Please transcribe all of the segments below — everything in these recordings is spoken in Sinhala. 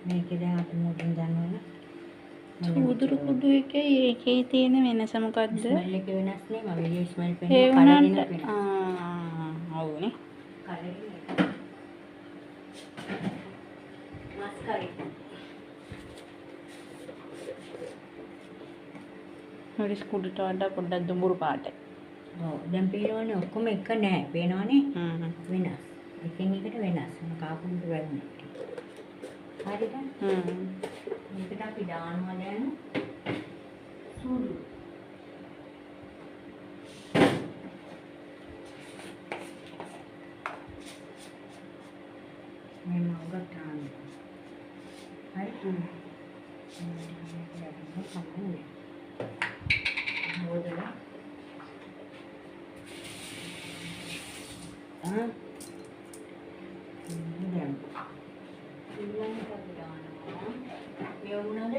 මේකේ දැන් අපි මුලින් ගන්නවනේ. සූදුරු කුඩු එකේ ඒකේ තියෙන වෙනස මොකද්ද? ස්මෙල් එක වෙනස් නේ. මම විදිහේ ස්මෙල් ඒ පෙන්නුවා කලරින් වුණාට වෙනස්. ඔව්නේ. කලරින් මස් කරේ. හොරිස් කුඩුට වඩා පොඩ්ඩක් දුඹුරු පාටයි. ඔව් දැන් පේනවනේ ඔක්කොම එක නෑ. පේනවනේ? හ්ම්. වෙනස්. එකෙන් එකට වෙනස්. කාකුන්ට වැදුනේ. හරිද? හ්ම්. මේකට අපි දානවා දැන් සූදු. මේ මවුගක් දාන්න. හරි? හොදලා. දැන් ඊළඟට අපි දානවා. මේ වුණාද?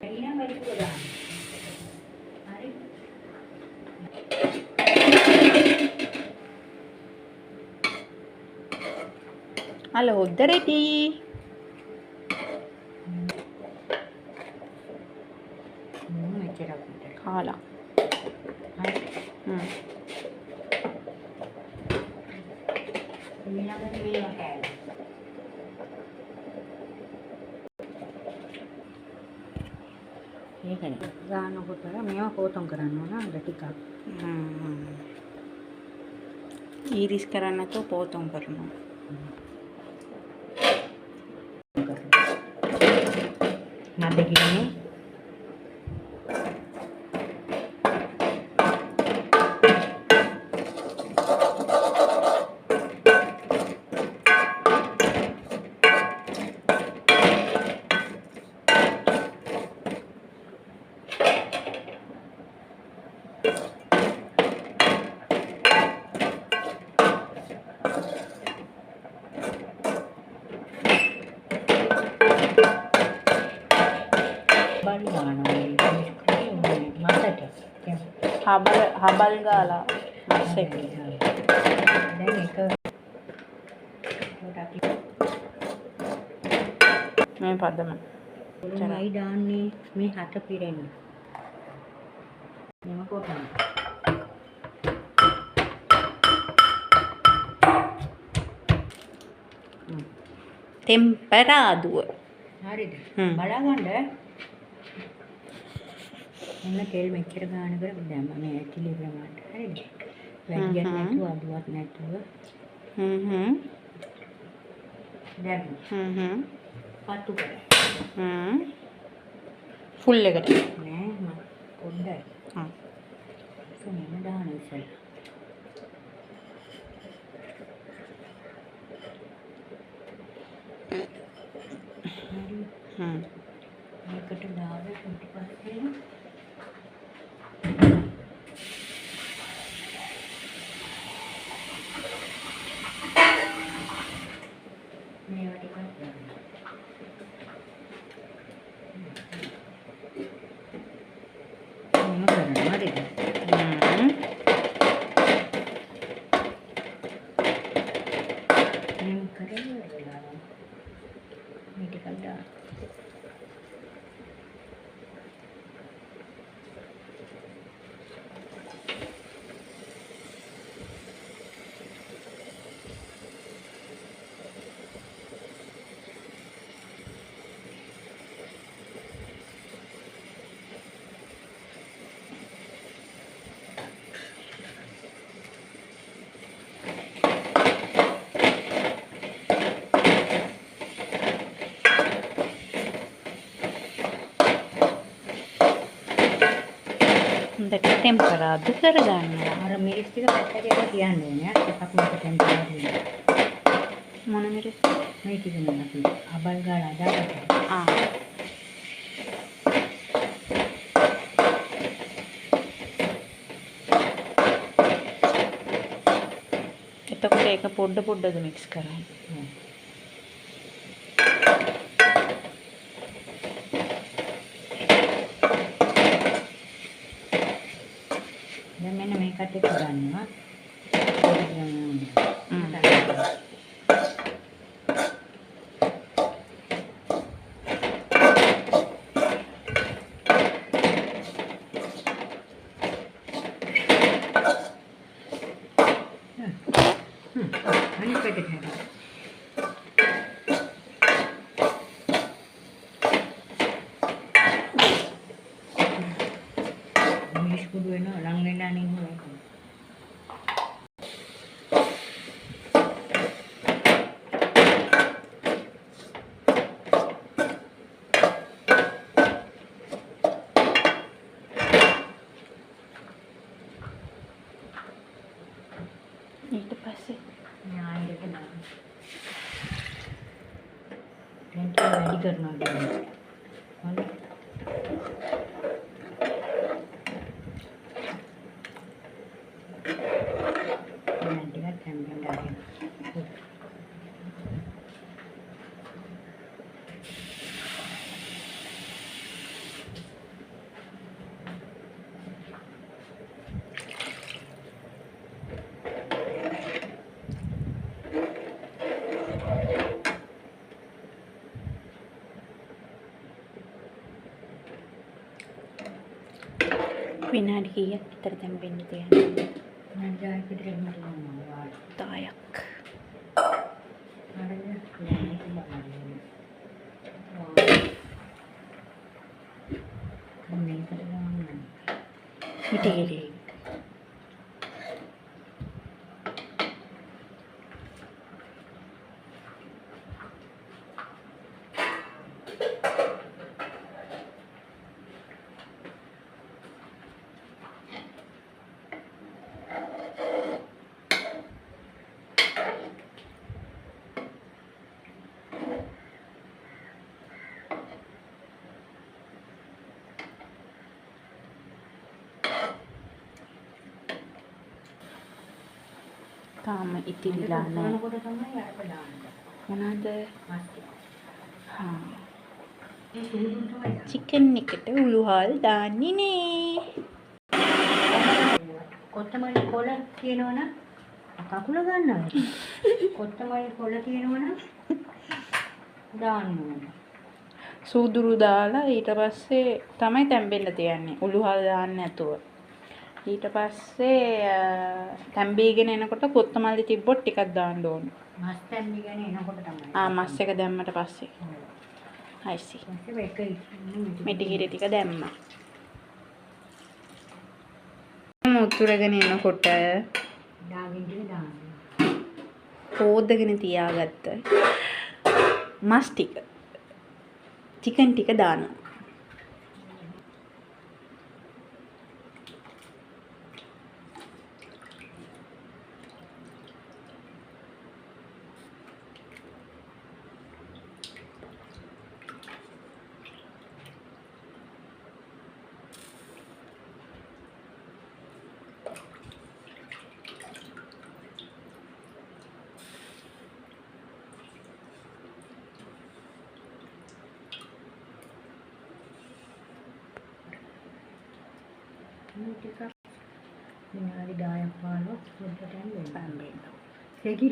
ඊළඟ වැඩිපුර දාන්න. හරි? Hello ඔද්ද ready. මෙච්චරක් විතර. කාලා. හරි? හ්ම්. ඊළඟට මේවා කෑල්ල. ඒකනේ. ගානකොට මේවා පොතම් කරන්න ඕන අර ටිකක්. ඊරිස් කරන්න නැතුව පෝතොම් කරනවා. මඩ ගිරනේ. හබල් ගාලා මස් එක. දැන් එක මේ පදම. කොළඹයි දාන්නේ මේ හත පිරෙන්න. මෙම කොටන. ටෙම්පරාදුව. හරිද? බලාගන්න. එන්න තෙල් මෙච්චර ගානකට දැම්ම මේ ඇටිලි ප්‍රමාණයට. හරිද? වැඩියක් නැතුව අඩුවක් නැතුව. දැන් පත්තු කරා. ෆුල් එකට. නෑ මම පොඩ්ඩයි. මෙන්න දාන්න ඉස්සෙල්ලා. මේකට දාලා ඊට පස්සේ මේවා ටිකක් දාන්න. මොන කරන්නේ හරිද? මේ කරේ වෙලා මේ ටිකක් දාන්න. හොඳට ටෙම්පරාදු කරගන්නවා. අර මිරිස් ටික පැත්තට යලා තියන්න ඕනේ. එකක් මට ටෙම්පරාදු වෙනවා. මොන මිරිස්? මේ ටික නේ අපි අබල් ගාලා දාගත්තා. එතකොට ඒක පොඩ්ඩද මික්ස් කරන්නේ. දැන් මෙන්න මේකට එක ගන්නවා. දැන් ටික වැඩි කරනවා කියන්නේ. හොඳ. දැන් ටිකක් තැම්බෙන්න ආරින්න. විනාඩි කීයක් විතර තැම්බෙන්න තියන්නේ? මම ජාතික දෙන්න ඕනවා. 10ක්. හරිද? මේකට ගන්න. හිටියේ. තාම ඉතිරිලා නැහැ. මොනකොට තමයි අරක දාන්නේ. මොනවාද? මස්ටි. හා. ඒ සුදුසුම තමයි. චිකන් එකට උළුහල් දාන්නේ නේ. කොත්තමල්ලි කොළ තියෙනවනම් කකුල ගන්නවා. කොත්තමල්ලි කොළ තියෙනවනම් දාන්න ඕනේ. සූදුරු දාලා ඊට පස්සේ තමයි තැම්බෙන්න තියන්නේ. උළුහල් දාන්න නැතුව. ඊට පස්සේ තැම්බීගෙන එනකොට කොත්තමල්ලි තිබ්බොත් ටිකක් දාන්න ඕන. මස් තැම්බීගෙන එනකොට තමයි. මස් එක දැම්මට පස්සේ. හයිසි. ඒක මිටිකිරි ටික දැම්මා. උතුරගෙන එනකොට දාගෙන ටික දාන්න. හොදගෙන තියාගත්ත මස් ටික චිකන් ටික දානවා. ටිකක් විනාඩි 10ක් 15ක් පොඩ්ඩට යන්න. තැම්බෙන්න. රෙඩි